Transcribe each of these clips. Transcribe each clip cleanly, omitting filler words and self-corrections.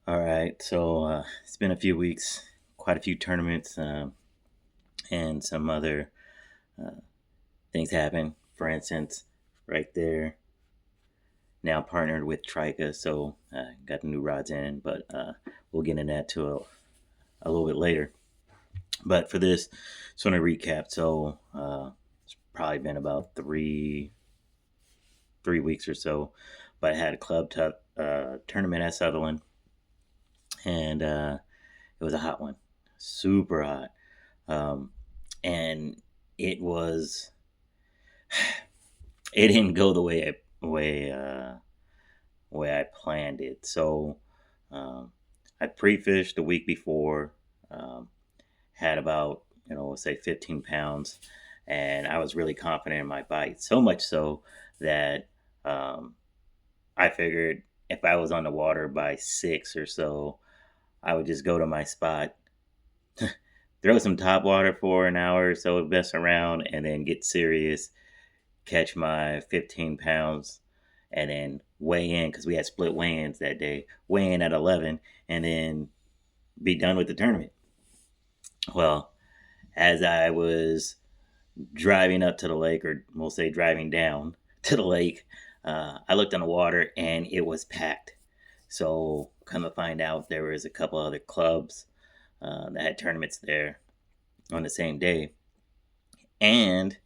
All right, so it's been a few weeks, quite a few tournaments, and some other uh, things happen. For instance, right there, now partnered with Trika, so got the new rods in, but we'll get into that a little bit later. But for this, just want to recap. So it's probably been about three weeks or so, but I had a tournament at Sutherland, and it was a hot one, super hot. Um, and it was it didn't go the way I planned it. So I pre-fished the week before, um, had about say 15 pounds, and I was really confident in my bite. So much so that um, I figured if I was on the water by 6 or so, I would just go to my spot, throw some top water for an hour or so, mess around, and then get serious, catch my 15 pounds, and then weigh in because we had split weigh-ins that day. Weigh in at 11, and then be done with the tournament. Well, as I was driving up to the lake, or we'll say driving down to the lake, I looked on the water and it was packed. So come to find out, there was a couple other clubs that had tournaments there on the same day, and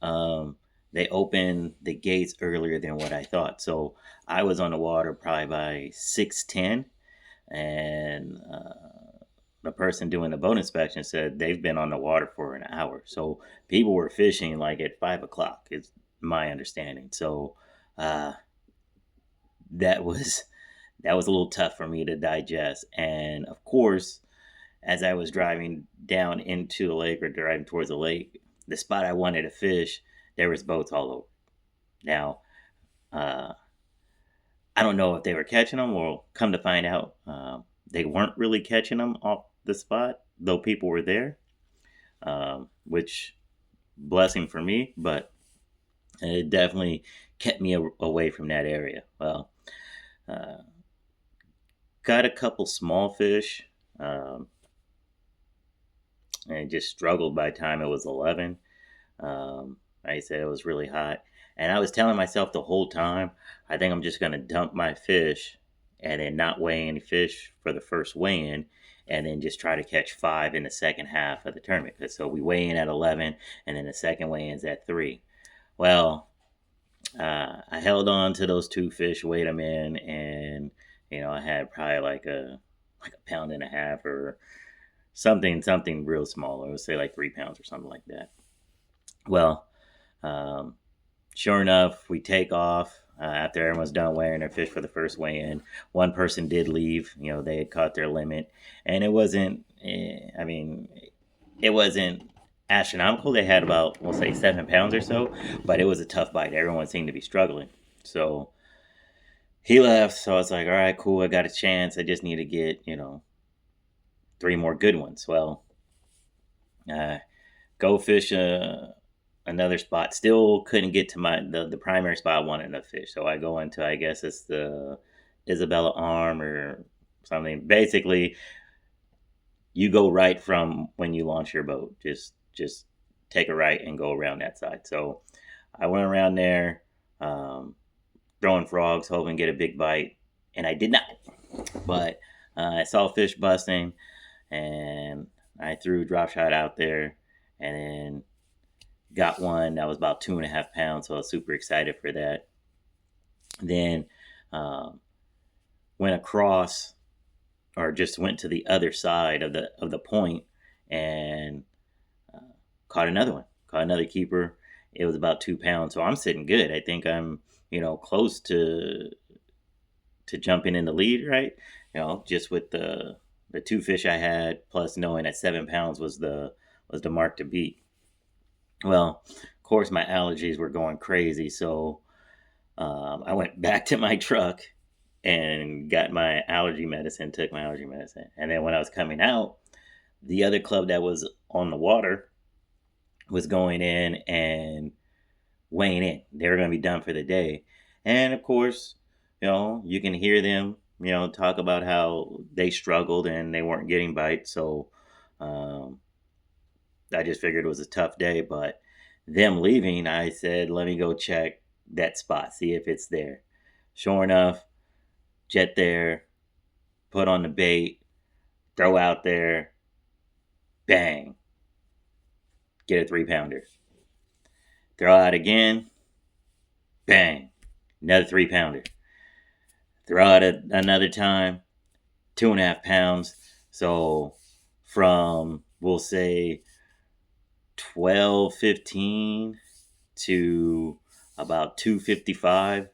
um, they opened the gates earlier than what I thought. So I was on the water probably by 6:10, and the person doing the boat inspection said they've been on the water for an hour. So people were fishing like at 5 o'clock. Is my understanding. So uh, that was that was a little tough for me to digest. And of course, as I was driving down into the lake or driving towards the lake, the spot I wanted to fish, there was boats all over. Now, uh, I don't know if they were catching them, or come to find out, they weren't really catching them off the spot, though people were there, which blessing for me, but it definitely kept me away from that area. Well, uh, got a couple small fish, um, and just struggled by the time it was 11. Like I said, it was really hot. And I was telling myself the whole time, I think I'm just going to dump my fish and then not weigh any fish for the first weigh in, and then just try to catch five in the second half of the tournament. So we weigh in at 11, and then the second weigh in's at 3. Well, I held on to those two fish, weighed them in, and I had probably like a pound and a half or something real small. I would say like 3 pounds or something like that. Well, um, sure enough, we take off after everyone's done weighing their fish for the first weigh in. One person did leave. They had caught their limit, and it wasn't. I mean, it wasn't astronomical. They had about, we'll say, 7 pounds or so, but it was a tough bite. Everyone seemed to be struggling. So he left. So I was like, all right, cool. I got a chance. I just need to get, three more good ones. Well, uh, go fish another spot. Still couldn't get to the primary spot I wanted to fish. So I go into, I guess it's the Isabella Arm or something. Basically, you go right from when you launch your boat. Just take a right and go around that side. So I went around there, um, throwing frogs, hoping to get a big bite, and I did not. But I saw fish busting, and I threw a drop shot out there, and then got one that was about 2.5 pounds. So I was super excited for that. Then um, went across, or just went to the other side of the point, and uh, caught another one. Caught another keeper. It was about 2 pounds. So I'm sitting good. I think I'm close to jumping in the lead, right? Just with the two fish I had, plus knowing that 7 pounds was the mark to beat. Well, of course, my allergies were going crazy, so I went back to my truck and got my allergy medicine, took my allergy medicine. And then when I was coming out, the other club that was on the water was going in and weighing in. They were going to be done for the day. And of course, you can hear them, talk about how they struggled and they weren't getting bites. So um, I just figured it was a tough day. But them leaving, I said, let me go check that spot, see if it's there. Sure enough, jet there, put on the bait, throw out there, bang, get a 3 pounder. Throw out again, bang, another 3 pounder. Throw out another time, 2.5 pounds. So from, we'll say, 12:15 to about 2:55,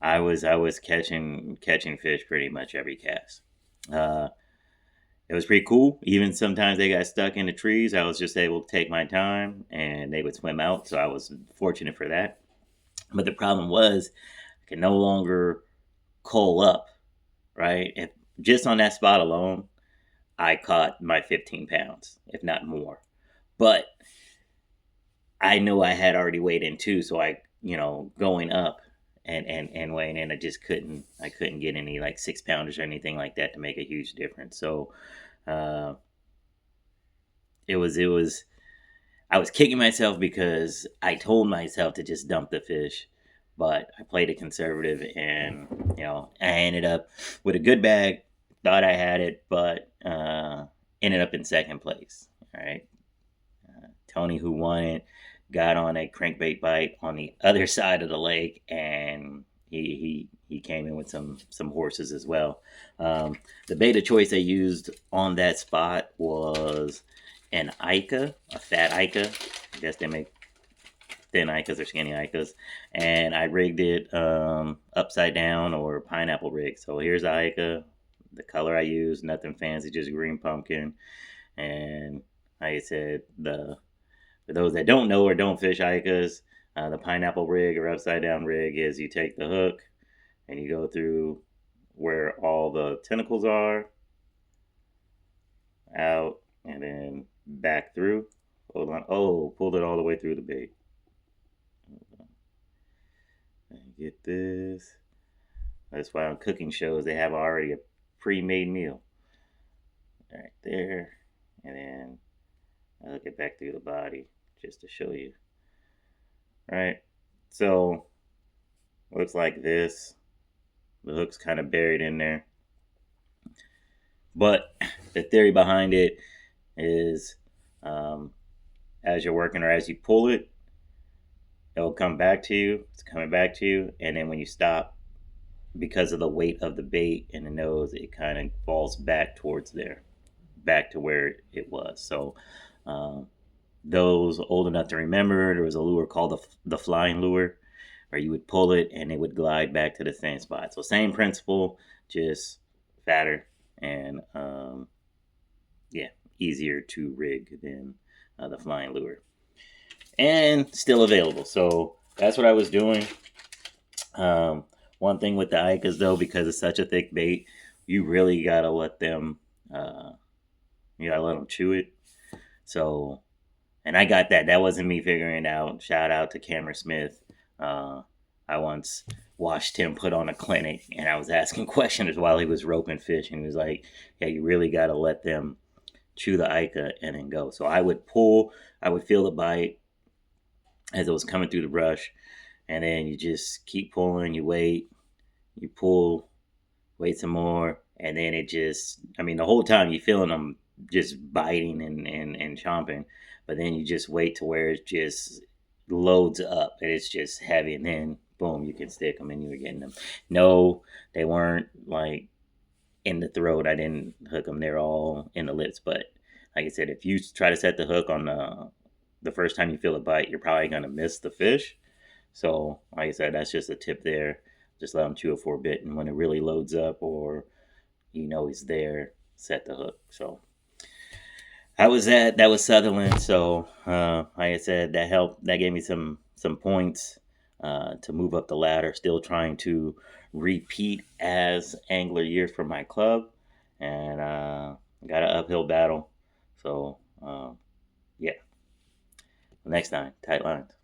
I was catching fish pretty much every cast. Uh, it was pretty cool. Even sometimes they got stuck in the trees. I was just able to take my time and they would swim out. So I was fortunate for that. But the problem was I could no longer coal up, right? If just on that spot alone, I caught my 15 pounds, if not more. But I knew I had already weighed in too, so going up and weighing in, I couldn't get any like 6 pounders or anything like that to make a huge difference. So uh, it was I was kicking myself because I told myself to just dump the fish, but I played it conservative, and I ended up with a good bag. Thought I had it, but ended up in second place. All right, Tony, who won it, got on a crankbait bite on the other side of the lake, and he came in with some horses as well. The bait of choice I used on that spot was an Ika, a Fat Ika. I guess they make thin Ikas or skinny Ikas, and I rigged it upside down or pineapple rig. So here's the Ika. The color I used, nothing fancy, just green pumpkin. And like I said, for those that don't know or don't fish Ikas, the pineapple rig or upside down rig is you take the hook and you go through where all the tentacles are, out, and then back through. Hold on. Oh, pulled it all the way through the bait. Get this. That's why on cooking shows they have already a pre-made meal. Right there. And then I'll get back through the body just to show you. Right. So looks like this. The hook's kind of buried in there. But the theory behind it is as you're working or as you pull it, it'll come back to you. It's coming back to you. And then when you stop, because of the weight of the bait and the nose, it kind of falls back towards there, back to where it was. So those old enough to remember, there was a lure called the flying lure, where you would pull it and it would glide back to the same spot. So same principle, just fatter and yeah, easier to rig than the flying lure, and still available. So that's what I was doing. One thing with the Ikas though, because it's such a thick bait, you really gotta let them, you gotta let them chew it. So, and I got that. That wasn't me figuring it out. Shout out to Cameron Smith. I once watched him put on a clinic, and I was asking questions while he was roping fish, and he was like, "Yeah, you really gotta let them chew the Ika and then go." So I would pull, I would feel the bite as it was coming through the brush, and then you just keep pulling, you wait, you pull, wait some more, and then it just, I mean, the whole time you're feeling them just biting and chomping, but then you just wait to where it just loads up and it's just heavy, and then boom, you can stick them and you were getting them. No, they weren't like in the throat. I didn't hook them. They're all in the lips. But like I said, if you try to set the hook on the first time you feel a bite, you're probably going to miss the fish. So like I said, that's just a tip there. Just let them chew it for a bit, and when it really loads up or he's there, set the hook. So that was Sutherland. So like I said, that helped. That gave me some points to move up the ladder. Still trying to repeat as angler year for my club, and got an uphill battle. So yeah, next time, tight lines.